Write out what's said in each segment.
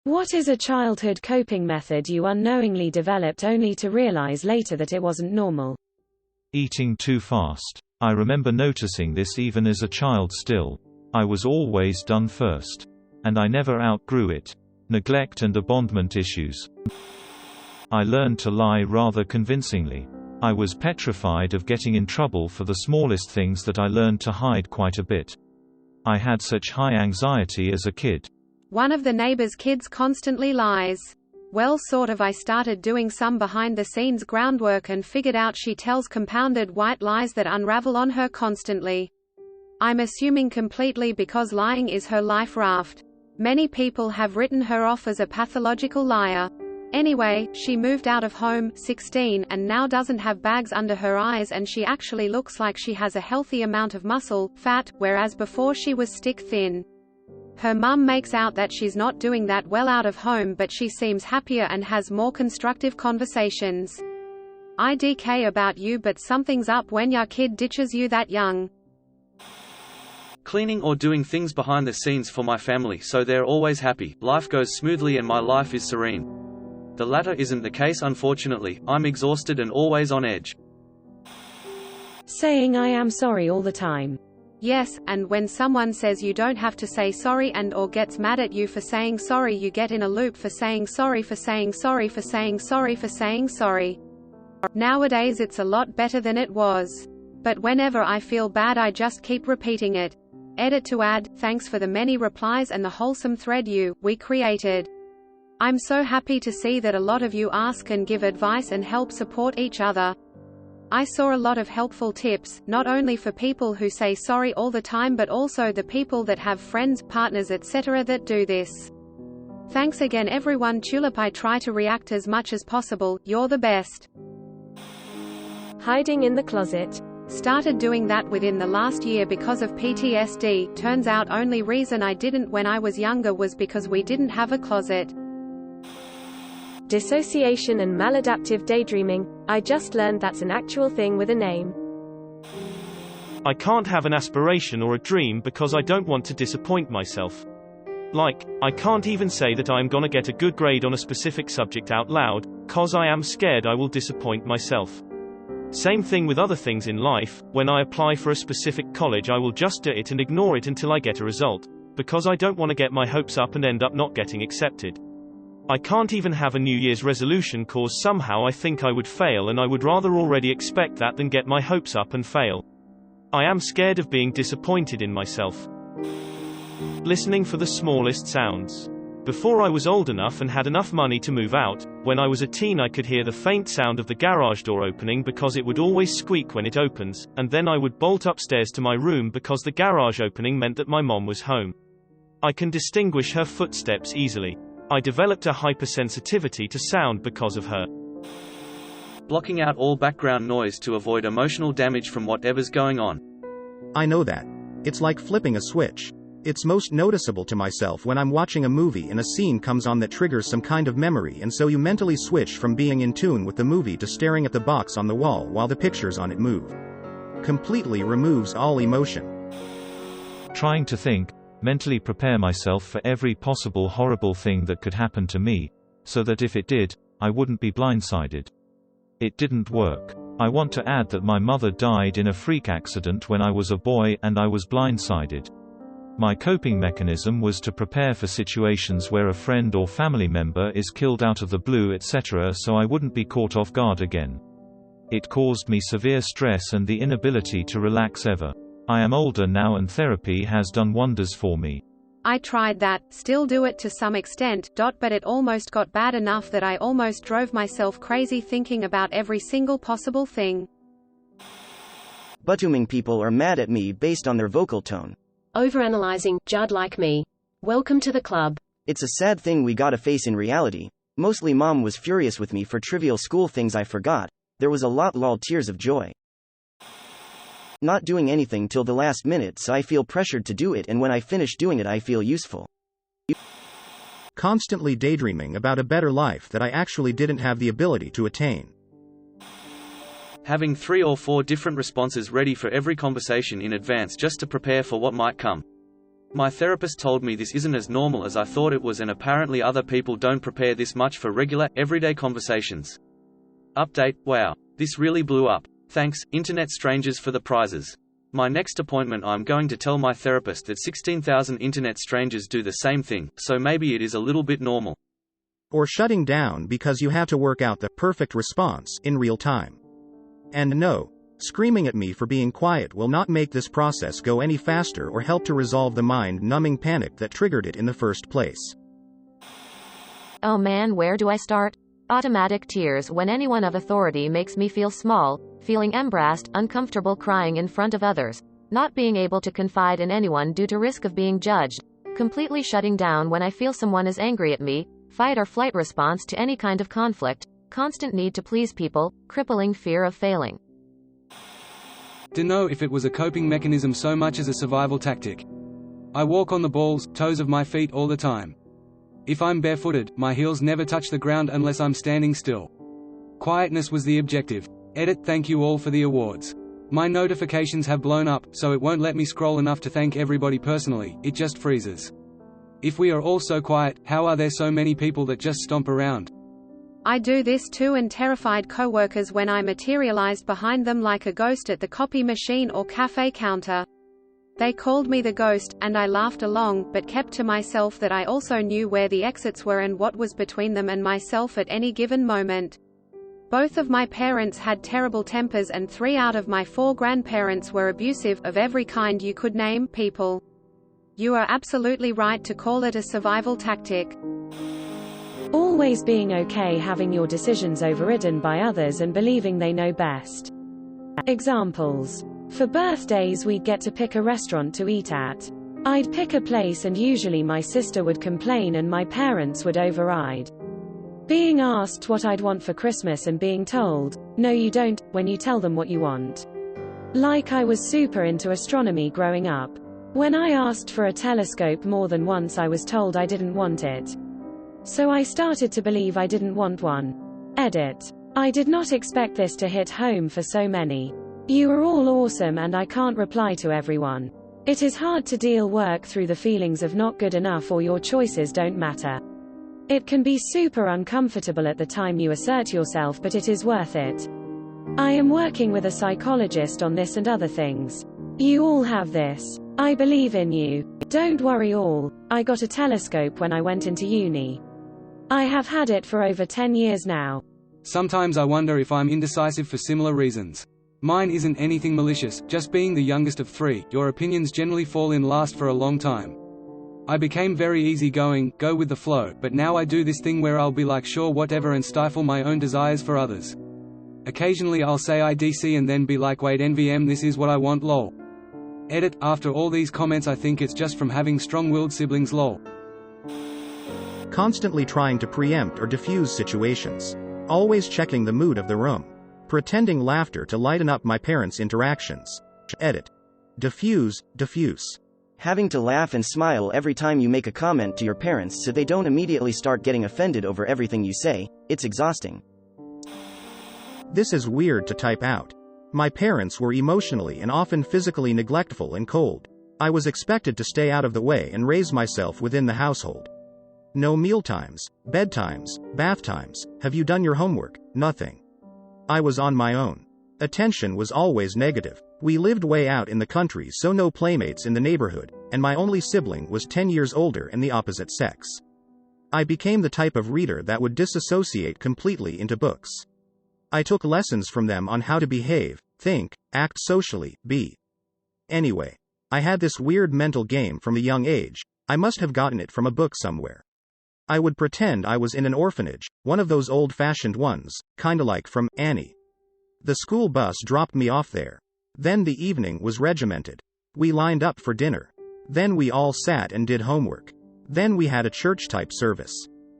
What is a childhood coping method you unknowingly developed only to realize later that it wasn't normal? Eating too fast. I remember noticing this even as a child still. I was always done first. And I never outgrew it. Neglect and abandonment issues. I learned to lie rather convincingly. I was petrified of getting in trouble for the smallest things that I learned to hide quite a bit. I had such high anxiety as a kid. One of the neighbor's kids constantly lies. Well, sort of. I started doing some behind-the-scenes groundwork and figured out she tells compounded white lies that unravel on her constantly. I'm assuming completely because lying is her life raft. Many people have written her off as a pathological liar. Anyway, she moved out of home, 16, and now doesn't have bags under her eyes, and she actually looks like she has a healthy amount of muscle, fat, whereas before she was stick thin. Her mum makes out that she's not doing that well out of home, but she seems happier and has more constructive conversations. IDK about you, but something's up when your kid ditches you that young. Cleaning or doing things behind the scenes for my family so they're always happy, life goes smoothly and my life is serene. The latter isn't the case, unfortunately. I'm exhausted and always on edge. Saying I am sorry all the time. Yes, and when someone says you don't have to say sorry and or gets mad at you for saying sorry, you get in a loop for saying sorry for saying sorry for saying sorry for saying sorry. Nowadays it's a lot better than it was. But whenever I feel bad I just keep repeating it. Edit to add, thanks for the many replies and the wholesome thread we created. I'm so happy to see that a lot of you ask and give advice and help support each other. I saw a lot of helpful tips, not only for people who say sorry all the time but also the people that have friends, partners etc. that do this. Thanks again everyone. Tulip. I try to react as much as possible, you're the best. Hiding in the closet. Started doing that within the last year because of PTSD. Turns out only reason I didn't when I was younger was because we didn't have a closet. Dissociation and maladaptive daydreaming. I just learned that's an actual thing with a name. I can't have an aspiration or a dream because I don't want to disappoint myself. Like, I can't even say that I'm gonna get a good grade on a specific subject out loud, cause I am scared I will disappoint myself. Same thing with other things in life. When I apply for a specific college I will just do it and ignore it until I get a result, because I don't want to get my hopes up and end up not getting accepted. I can't even have a New Year's resolution cause somehow I think I would fail and I would rather already expect that than get my hopes up and fail. I am scared of being disappointed in myself. Listening for the smallest sounds. Before I was old enough and had enough money to move out, when I was a teen I could hear the faint sound of the garage door opening because it would always squeak when it opens, and then I would bolt upstairs to my room because the garage opening meant that my mom was home. I can distinguish her footsteps easily. I developed a hypersensitivity to sound because of her. Blocking out all background noise to avoid emotional damage from whatever's going on. I know that. It's like flipping a switch. It's most noticeable to myself when I'm watching a movie and a scene comes on that triggers some kind of memory, and so you mentally switch from being in tune with the movie to staring at the box on the wall while the pictures on it move. Completely removes all emotion. Trying to think, mentally prepare myself for every possible horrible thing that could happen to me, so that if it did, I wouldn't be blindsided. It didn't work. I want to add that my mother died in a freak accident when I was a boy and I was blindsided. My coping mechanism was to prepare for situations where a friend or family member is killed out of the blue etc. so I wouldn't be caught off guard again. It caused me severe stress and the inability to relax ever. I am older now and therapy has done wonders for me. I tried that, still do it to some extent, but it almost got bad enough that I almost drove myself crazy thinking about every single possible thing. Buttooming people are mad at me based on their vocal tone. Overanalyzing, Judd like me. Welcome to the club. It's a sad thing we gotta face in reality. Mostly mom was furious with me for trivial school things I forgot. There was a lot lol tears of joy. Not doing anything till the last minute so I feel pressured to do it, and when I finish doing it I feel useful. Constantly daydreaming about a better life that I actually didn't have the ability to attain. Having 3 or 4 different responses ready for every conversation in advance just to prepare for what might come. My therapist told me this isn't as normal as I thought it was, and apparently other people don't prepare this much for regular, everyday conversations. Update: wow. This really blew up. Thanks, internet strangers, for the prizes. My next appointment I'm going to tell my therapist that 16,000 internet strangers do the same thing, so maybe it is a little bit normal. Or shutting down because you have to work out the perfect response in real time. And no, screaming at me for being quiet will not make this process go any faster or help to resolve the mind-numbing panic that triggered it in the first place. Oh man, where do I start? Automatic tears when anyone of authority makes me feel small, feeling embarrassed, uncomfortable crying in front of others, not being able to confide in anyone due to risk of being judged, completely shutting down when I feel someone is angry at me, fight or flight response to any kind of conflict, constant need to please people, crippling fear of failing. Dunno if it was a coping mechanism so much as a survival tactic. I walk on the balls, toes of my feet all the time. If I'm barefooted, my heels never touch the ground unless I'm standing still. Quietness was the objective. Edit: thank you all for the awards. My notifications have blown up, so it won't let me scroll enough to thank everybody personally, it just freezes. If we are all so quiet, how are there so many people that just stomp around? I do this too, and terrified coworkers when I materialized behind them like a ghost at the copy machine or cafe counter. They called me the ghost, and I laughed along, but kept to myself that I also knew where the exits were and what was between them and myself at any given moment. Both of my parents had terrible tempers, and 3 out of my 4 grandparents were abusive, of every kind you could name, people. You are absolutely right to call it a survival tactic. Always being okay having your decisions overridden by others and believing they know best. Examples. For birthdays we'd get to pick a restaurant to eat at. I'd pick a place and usually my sister would complain and my parents would override. Being asked what I'd want for Christmas and being told, no you don't, when you tell them what you want. Like I was super into astronomy growing up. When I asked for a telescope more than once I was told I didn't want it. So I started to believe I didn't want one. Edit. I did not expect this to hit home for so many. You are all awesome and I can't reply to everyone. It is hard to work through the feelings of not good enough or your choices don't matter. It can be super uncomfortable at the time you assert yourself, but it is worth it. I am working with a psychologist on this and other things. You all have this. I believe in you. Don't worry all. I got a telescope when I went into uni. I have had it for over 10 years now. Sometimes I wonder if I'm indecisive for similar reasons. Mine isn't anything malicious, just being the youngest of 3, your opinions generally fall in last for a long time. I became very easygoing, go with the flow, but now I do this thing where I'll be like sure whatever and stifle my own desires for others. Occasionally I'll say IDC and then be like wait NVM this is what I want lol. Edit: after all these comments I think it's just from having strong-willed siblings lol. Constantly trying to preempt or diffuse situations. Always checking the mood of the room. Pretending laughter to lighten up my parents' interactions. Edit. Diffuse. Having to laugh and smile every time you make a comment to your parents so they don't immediately start getting offended over everything you say. It's exhausting. This is weird to type out. My parents were emotionally and often physically neglectful and cold. I was expected to stay out of the way and raise myself within the household. No mealtimes, bedtimes, bath times, have you done your homework, nothing. I was on my own. Attention was always negative. We lived way out in the country so no playmates in the neighborhood, and my only sibling was 10 years older and the opposite sex. I became the type of reader that would disassociate completely into books. I took lessons from them on how to behave, think, act socially, be. Anyway, I had this weird mental game from a young age. I must have gotten it from a book somewhere. I would pretend I was in an orphanage, one of those old-fashioned ones, kinda like from Annie. The school bus dropped me off there. Then the evening was regimented. We lined up for dinner. Then we all sat and did homework. Then we had a church-type service.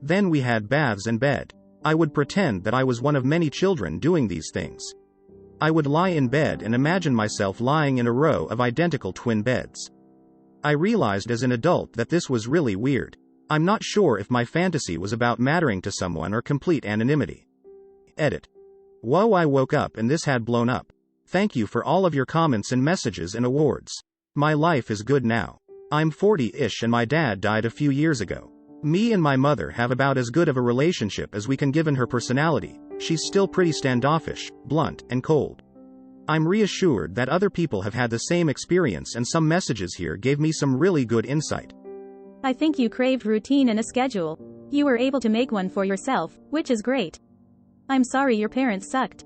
Then we had baths and bed. I would pretend that I was one of many children doing these things. I would lie in bed and imagine myself lying in a row of identical twin beds. I realized as an adult that this was really weird. I'm not sure if my fantasy was about mattering to someone or complete anonymity. Edit. Whoa, I woke up and this had blown up. Thank you for all of your comments and messages and awards. My life is good now. I'm 40-ish and my dad died a few years ago. Me and my mother have about as good of a relationship as we can given her personality. She's still pretty standoffish, blunt, and cold. I'm reassured that other people have had the same experience, and some messages here gave me some really good insight. I think you craved routine and a schedule. You were able to make one for yourself, which is great. I'm sorry your parents sucked.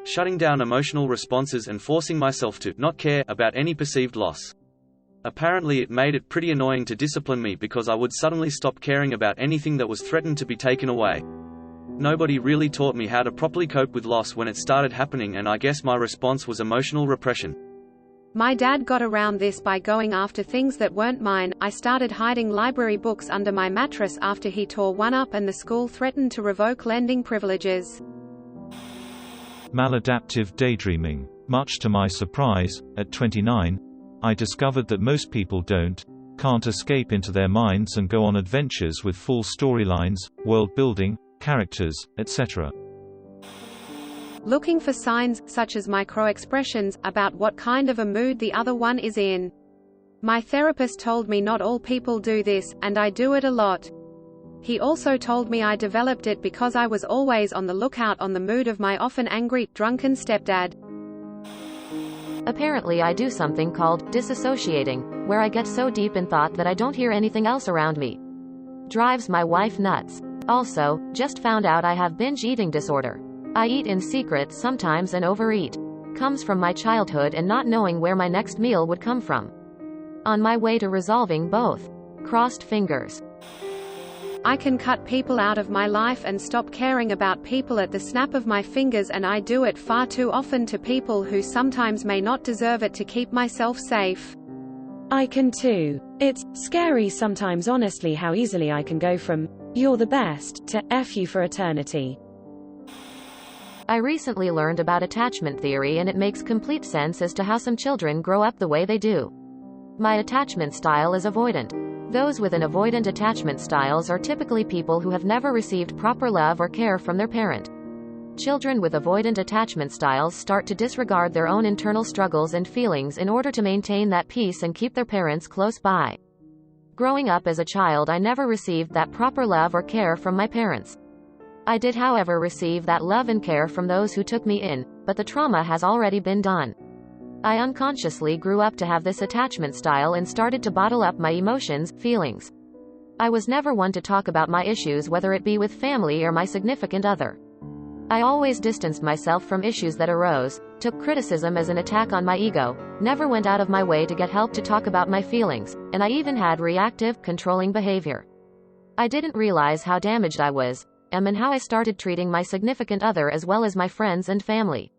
Shutting down emotional responses and forcing myself to not care about any perceived loss. Apparently it made it pretty annoying to discipline me because I would suddenly stop caring about anything that was threatened to be taken away. Nobody really taught me how to properly cope with loss when it started happening, and I guess my response was emotional repression. My dad got around this by going after things that weren't mine. I started hiding library books under my mattress after he tore one up, and the school threatened to revoke lending privileges. Maladaptive daydreaming. Much to my surprise, at 29, I discovered that most people can't escape into their minds and go on adventures with full storylines, world building, characters, etc. Looking for signs, such as micro-expressions, about what kind of a mood the other one is in. My therapist told me not all people do this, and I do it a lot. He also told me I developed it because I was always on the lookout on the mood of my often angry, drunken stepdad. Apparently I do something called disassociating, where I get so deep in thought that I don't hear anything else around me. Drives my wife nuts. Also, just found out I have binge eating disorder. I eat in secret sometimes and overeat. Comes from my childhood and not knowing where my next meal would come from. On my way to resolving both. Crossed fingers. I can cut people out of my life and stop caring about people at the snap of my fingers, and I do it far too often to people who sometimes may not deserve it to keep myself safe. I can too. It's scary sometimes, honestly, how easily I can go from "you're the best" to "F you for eternity." I recently learned about attachment theory, and it makes complete sense as to how some children grow up the way they do. My attachment style is avoidant. Those with an avoidant attachment styles are typically people who have never received proper love or care from their parent. Children with avoidant attachment styles start to disregard their own internal struggles and feelings in order to maintain that peace and keep their parents close by. Growing up as a child, I never received that proper love or care from my parents. I did, however, receive that love and care from those who took me in, but the trauma has already been done. I unconsciously grew up to have this attachment style and started to bottle up my emotions, feelings. I was never one to talk about my issues, whether it be with family or my significant other. I always distanced myself from issues that arose, took criticism as an attack on my ego, never went out of my way to get help to talk about my feelings, and I even had reactive, controlling behavior. I didn't realize how damaged I was, and how I started treating my significant other as well as my friends and family.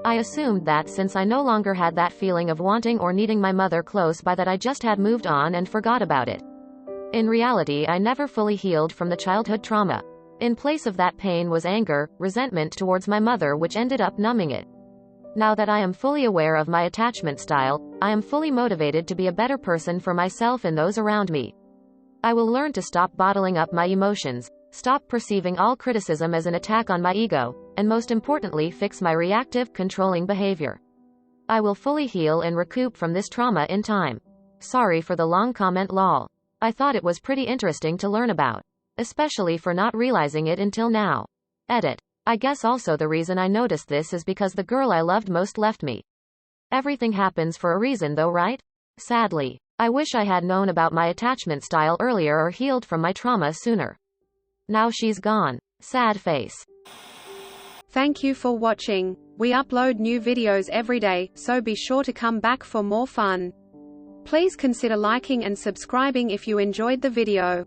I assumed that since I no longer had that feeling of wanting or needing my mother close by, that I just had moved on and forgot about it. In reality, I never fully healed from the childhood trauma. In place of that pain was anger, resentment towards my mother, which ended up numbing it. Now that I am fully aware of my attachment style, I am fully motivated to be a better person for myself and those around me. I will learn to stop bottling up my emotions, stop perceiving all criticism as an attack on my ego, and most importantly, fix my reactive, controlling behavior. I will fully heal and recoup from this trauma in time. Sorry for the long comment, lol. I thought it was pretty interesting to learn about. Especially for not realizing it until now. Edit. I guess also the reason I noticed this is because the girl I loved most left me. Everything happens for a reason though, right? Sadly. I wish I had known about my attachment style earlier or healed from my trauma sooner. Now she's gone. Sad face. Thank you for watching. We upload new videos every day, so be sure to come back for more fun. Please consider liking and subscribing if you enjoyed the video.